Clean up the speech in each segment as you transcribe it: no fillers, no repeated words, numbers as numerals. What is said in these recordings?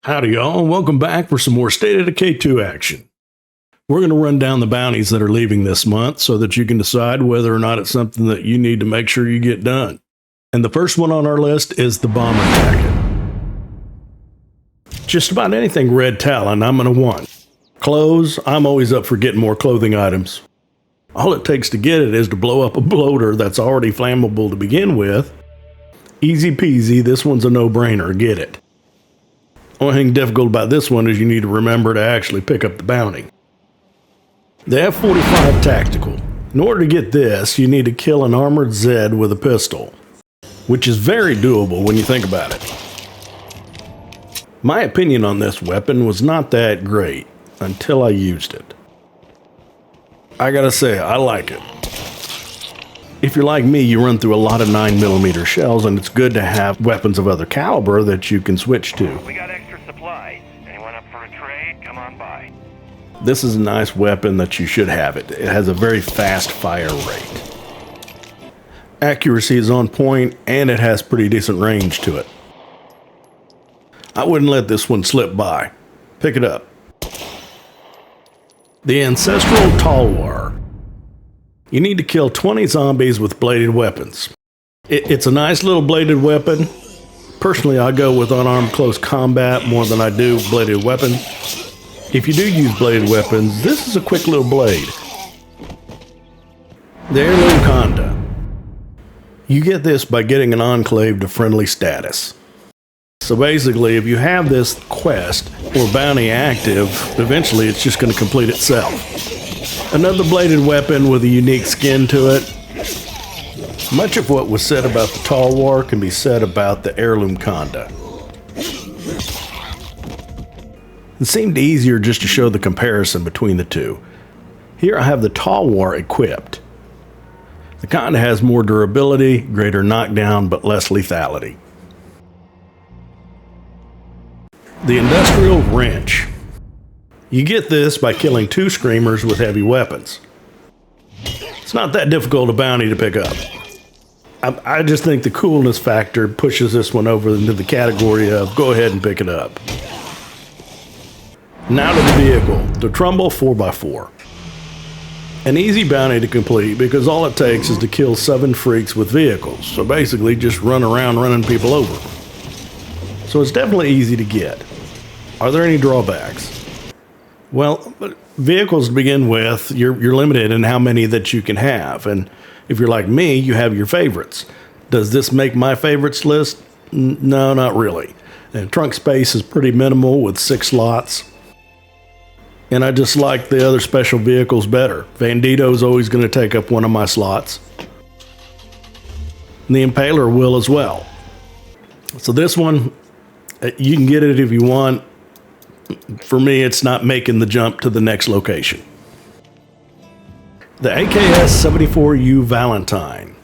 Howdy y'all, and welcome back for some more State of Decay 2 action. We're going to run down the bounties that are leaving this month so that you can decide whether or not it's something that you need to make sure you get done. And the first one on our list is the bomber jacket. Just about anything red talon I'm going to want. Clothes, I'm always up for getting more clothing items. All it takes to get it is to blow up a bloater that's already flammable to begin with. Easy peasy, this one's a no-brainer, get it. Only thing difficult about this one is you need to remember to actually pick up the bounty. The F45 Tactical. In order to get this, you need to kill an armored Zed with a pistol, which is very doable when you think about it. My opinion on this weapon was not that great until I used it. I gotta say, I like it. If you're like me, you run through a lot of 9mm shells, and it's good to have weapons of other caliber that you can switch to. We got extra supplies. Anyone up for a trade? Come on by. This is a nice weapon that you should have it. It has a very fast fire rate. Accuracy is on point, and it has pretty decent range to it. I wouldn't let this one slip by. Pick it up. The Ancestral Talwar. You need to kill 20 zombies with bladed weapons. It's a nice little bladed weapon. Personally, I go with unarmed close combat more than I do bladed weapons. If you do use bladed weapons, this is a quick little blade. The Heirloom Khanda. You get this by getting an enclave to friendly status. So basically, if you have this quest or bounty active, eventually it's just going to complete itself. Another bladed weapon with a unique skin to it. Much of what was said about the Talwar can be said about the Heirloom Khanda. It seemed easier just to show the comparison between the two. Here I have the Talwar equipped. The Khanda has more durability, greater knockdown, but less lethality. The Industrial Wrench. You get this by killing 2 screamers with heavy weapons. It's not that difficult a bounty to pick up. I just think the coolness factor pushes this one over into the category of go ahead and pick it up. Now to the vehicle, the Trumbull 4x4. An easy bounty to complete because all it takes is to kill 7 freaks with vehicles, so basically just run around running people over. So it's definitely easy to get. Are there any drawbacks? Well, vehicles to begin with, you're limited in how many that you can have, and if you're like me, you have your favorites. Does this make my favorites list? No, not really. And trunk space is pretty minimal with 6 slots. And I just like the other special vehicles better. Bandito's always going to take up one of my slots. And the Impaler will as well. So this one, you can get it if you want. For me, it's not making the jump to the next location. The AKS-74U Valentine.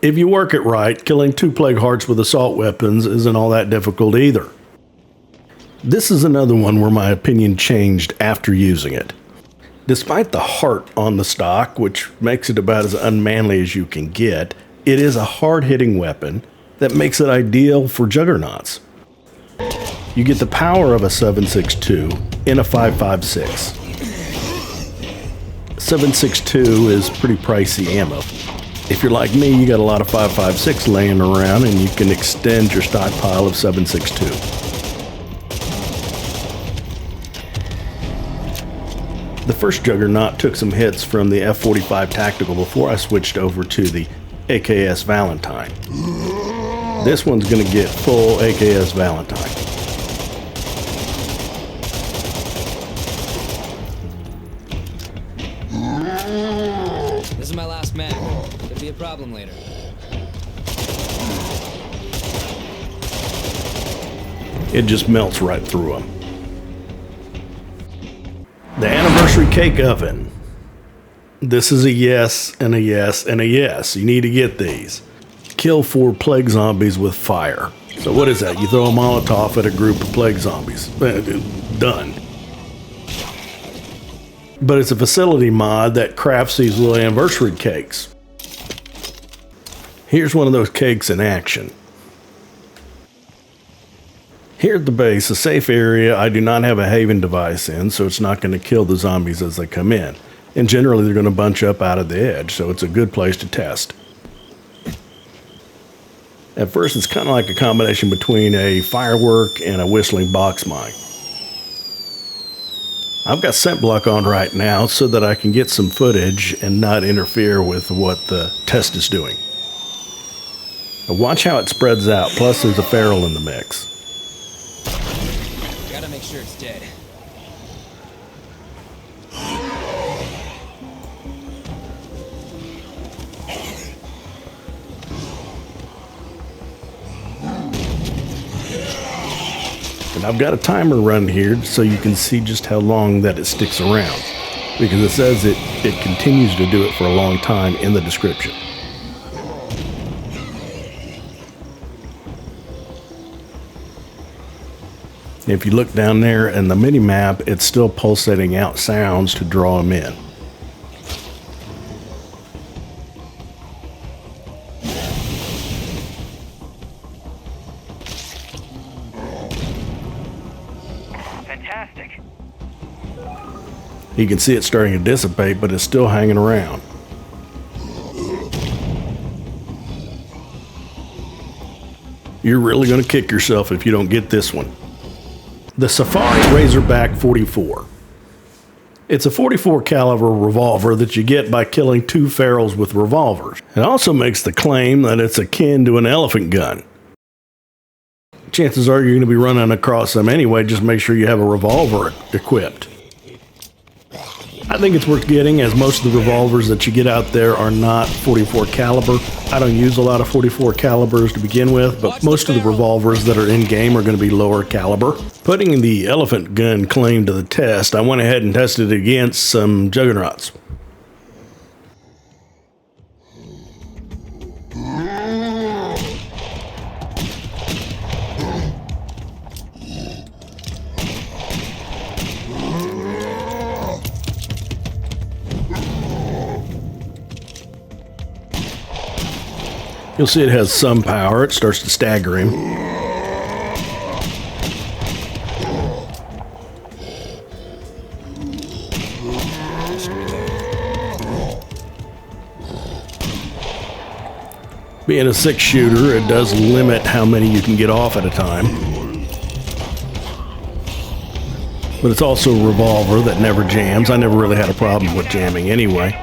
If you work it right, killing 2 plague hearts with assault weapons isn't all that difficult either. This is another one where my opinion changed after using it. Despite the heart on the stock, which makes it about as unmanly as you can get, it is a hard-hitting weapon that makes it ideal for juggernauts. You get the power of a 7.62 in a 5.56. 7.62 is pretty pricey ammo. If you're like me, you got a lot of 5.56 laying around and you can extend your stockpile of 7.62. The first Juggernaut took some hits from the F45 Tactical before I switched over to the AKS Valentine. This one's going to get full AKS Valentine. This is my last mag. Could be a problem later. It just melts right through them. The Anniversary Cake Oven. This is a yes and a yes and a yes. You need to get these. Kill 4 plague zombies with fire. So what is that? You throw a Molotov at a group of plague zombies. Done. But it's a facility mod that crafts these little anniversary cakes. Here's one of those cakes in action. Here at the base, a safe area, I do not have a haven device in, so it's not going to kill the zombies as they come in. And generally they're going to bunch up out of the edge, so it's a good place to test. At first it's kind of like a combination between a firework and a whistling box mic. I've got scent block on right now so that I can get some footage and not interfere with what the test is doing. But watch how it spreads out, plus there's a feral in the mix. Gotta make sure it's dead. And I've got a timer run here so you can see just how long that it sticks around, because it says it continues to do it for a long time in the description. If you look down there in the mini map, it's still pulsating out sounds to draw them in. Fantastic. You can see it starting to dissipate, but it's still hanging around. You're really going to kick yourself if you don't get this one. The Safari Razorback 44. It's a 44 caliber revolver that you get by killing 2 ferals with revolvers. It also makes the claim that it's akin to an elephant gun. Chances are you're going to be running across them anyway, just make sure you have a revolver equipped. I think it's worth getting, as most of the revolvers that you get out there are not 44 caliber. I don't use a lot of 44 calibers to begin with, but most of the revolvers that are in game are going to be lower caliber. Putting the elephant gun claim to the test, I went ahead and tested it against some juggernauts. You'll see it has some power. It starts to stagger him. Being a 6-shooter, it does limit how many you can get off at a time. But it's also a revolver that never jams. I never really had a problem with jamming anyway.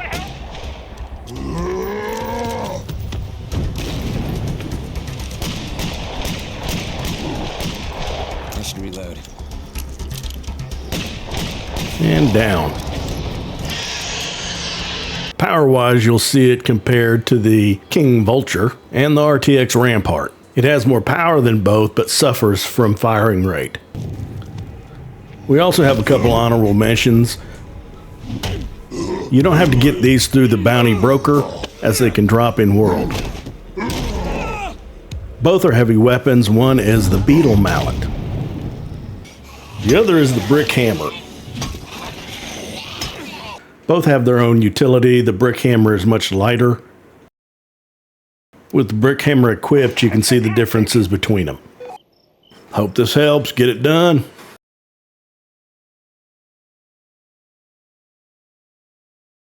Reload. And down. Power-wise, you'll see it compared to the King Vulture and the RTX Rampart. It has more power than both, but suffers from firing rate. We also have a couple honorable mentions. You don't have to get these through the bounty broker, as they can drop in world. Both are heavy weapons. One is the Beetle Mallet. The other is the brick hammer. Both have their own utility. The brick hammer is much lighter. With the brick hammer equipped, you can see the differences between them. Hope this helps. Get it done.